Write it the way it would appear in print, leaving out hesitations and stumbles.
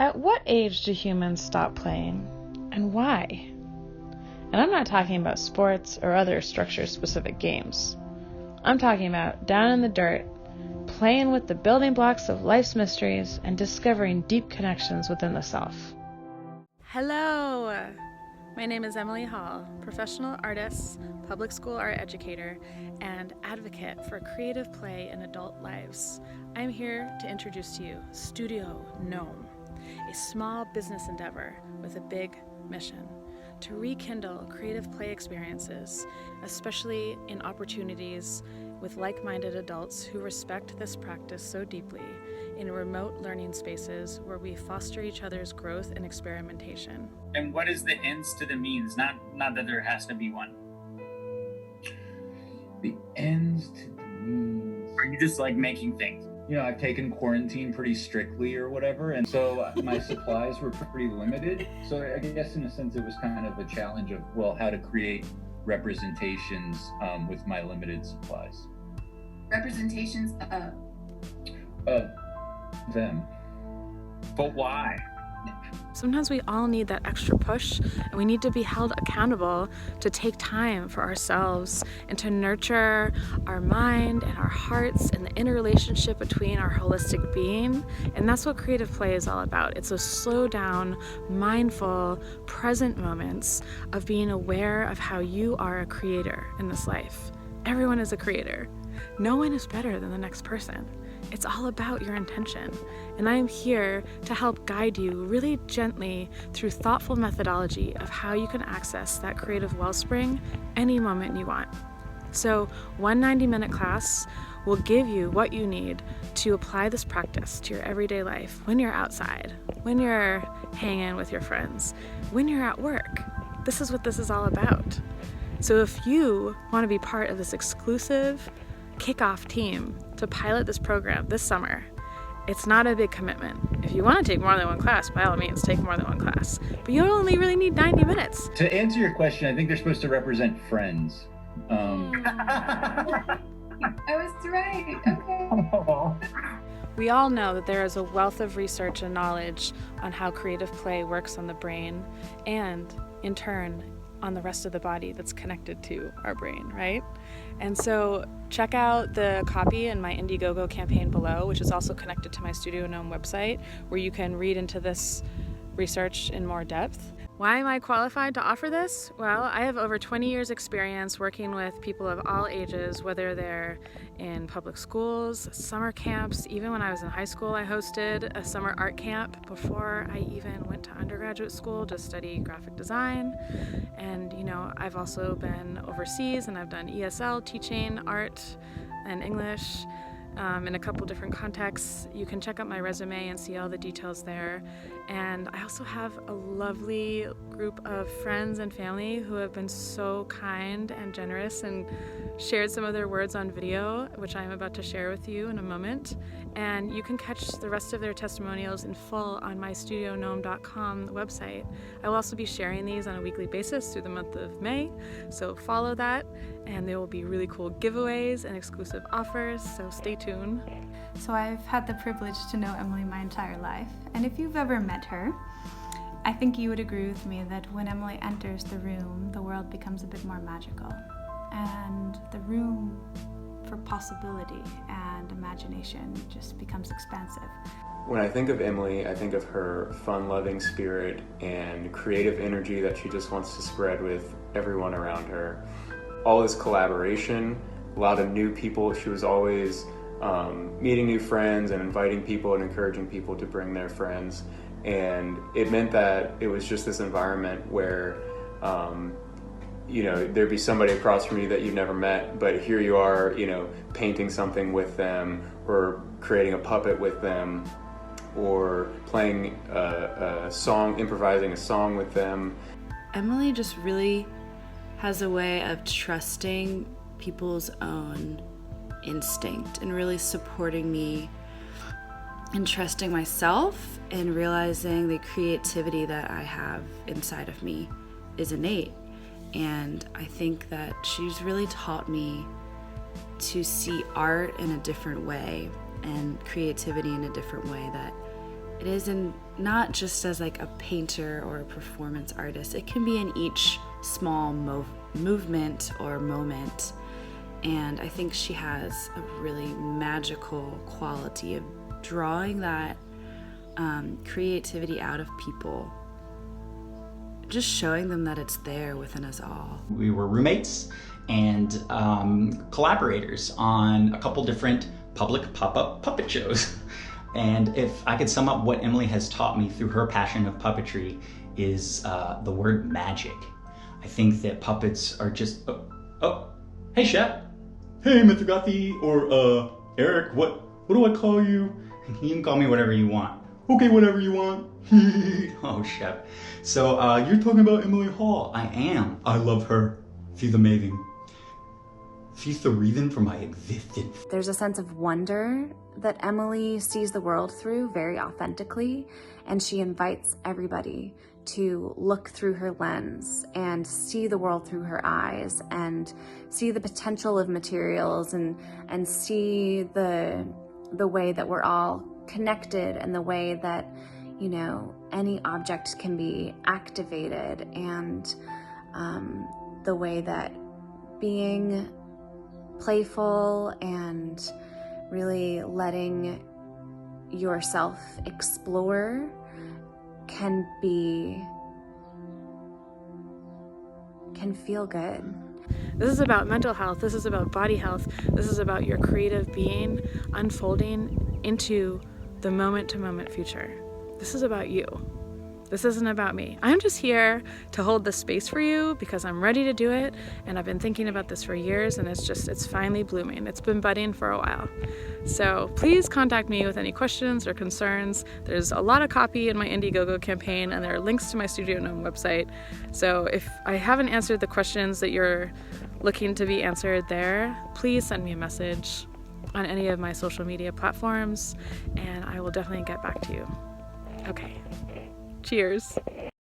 At what age do humans stop playing, and why? And I'm not talking about sports or other structure-specific games. I'm talking about down in the dirt, playing with the building blocks of life's mysteries and discovering deep connections within the self. Hello! My name is Emily Hall, professional artist, public school art educator, and advocate for creative play in adult lives. I'm here to introduce to you Studio Gnome, a small business endeavor with a big mission to rekindle creative play experiences, especially in opportunities with like-minded adults who respect this practice so deeply in remote learning spaces where we foster each other's growth and experimentation. And what is the ends to the means? Not that there has to be one. The ends to the means. Or you just like making things? You know, I've taken quarantine pretty strictly or whatever, and so my supplies were pretty limited. So I guess in a sense it was kind of a challenge of, well, how to create representations with my limited supplies. Representations Of them. But why? Sometimes we all need that extra push, and we need to be held accountable to take time for ourselves and to nurture our mind and our hearts and the interrelationship between our holistic being. And that's what creative play is all about. It's those slow down, mindful, present moments of being aware of how you are a creator in this life. Everyone is a creator. No one is better than the next person. It's all about your intention, and I am here to help guide you really gently through thoughtful methodology of how you can access that creative wellspring any moment you want. So one 90-minute class will give you what you need to apply this practice to your everyday life when you're outside, when you're hanging with your friends, when you're at work. This is what this is all about. So if you want to be part of this exclusive kickoff team to pilot this program this summer, it's not a big commitment. If you want to take more than one class, by all means, take more than one class. But you only really need 90 minutes. To answer your question, I think they're supposed to represent friends. I was right. Okay. We all know that there is a wealth of research and knowledge on how creative play works on the brain and, in turn, on the rest of the body that's connected to our brain, right? And so check out the copy in my Indiegogo campaign below, which is also connected to my Studio Gnome website, where you can read into this research in more depth. Why am I qualified to offer this? Well, I have over 20 years experience working with people of all ages, whether they're in public schools, summer camps. Even when I was in high school, I hosted a summer art camp before I even went to undergraduate school to study graphic design. And, you know, I've also been overseas and I've done ESL teaching art and English in a couple different contexts. You can check out my resume and see all the details there. And I also have a lovely group of friends and family who have been so kind and generous and shared some of their words on video, which I'm about to share with you in a moment. And you can catch the rest of their testimonials in full on my studiognome.com website. I will also be sharing these on a weekly basis through the month of May, so follow that, and there will be really cool giveaways and exclusive offers, so stay tuned. So I've had the privilege to know Emily my entire life, and if you've ever met her, I think you would agree with me that when Emily enters the room, the world becomes a bit more magical, and the room for possibility and imagination just becomes expansive. When I think of Emily, I think of her fun-loving spirit and creative energy that she just wants to spread with everyone around her. All this collaboration, a lot of new people. She was always meeting new friends and inviting people and encouraging people to bring their friends. And it meant that it was just this environment where you know, there'd be somebody across from you that you've never met, but here you are, you know, painting something with them or creating a puppet with them or playing a song, improvising a song with them. Emily just really has a way of trusting people's own instinct and really supporting me and trusting myself and realizing the creativity that I have inside of me is innate. And I think that she's really taught me to see art in a different way and creativity in a different way that it is not just as like a painter or a performance artist. It can be in each small movement or moment. And I think she has a really magical quality of drawing that creativity out of people, just showing them that it's there within us all. We were roommates and collaborators on a couple different public pop-up puppet shows. And if I could sum up what Emily has taught me through her passion of puppetry is the word magic. I think that puppets are just, hey Shep, hey Mr. Guffey, or Eric, what do I call you? You can call me whatever you want. Okay, whatever you want. Oh, Shep. So you're talking about Emily Hall. I am. I love her. She's amazing. She's the reason for my existence. There's a sense of wonder that Emily sees the world through very authentically, and she invites everybody to look through her lens and see the world through her eyes and see the potential of materials and see the way that we're all connected and the way that, you know, any object can be activated, and the way that being playful and really letting yourself explore can feel good. This is about mental health. This is about body health. This is about your creative being unfolding into the moment-to-moment future. This is about you. This isn't about me. I'm just here to hold the space for you because I'm ready to do it, and I've been thinking about this for years, and it's finally blooming. It's been budding for a while. So please contact me with any questions or concerns. There's a lot of copy in my Indiegogo campaign, and there are links to my Studio Gnome website. So if I haven't answered the questions that you're looking to be answered there, please send me a message on any of my social media platforms, and I will definitely get back to you. Okay. Cheers.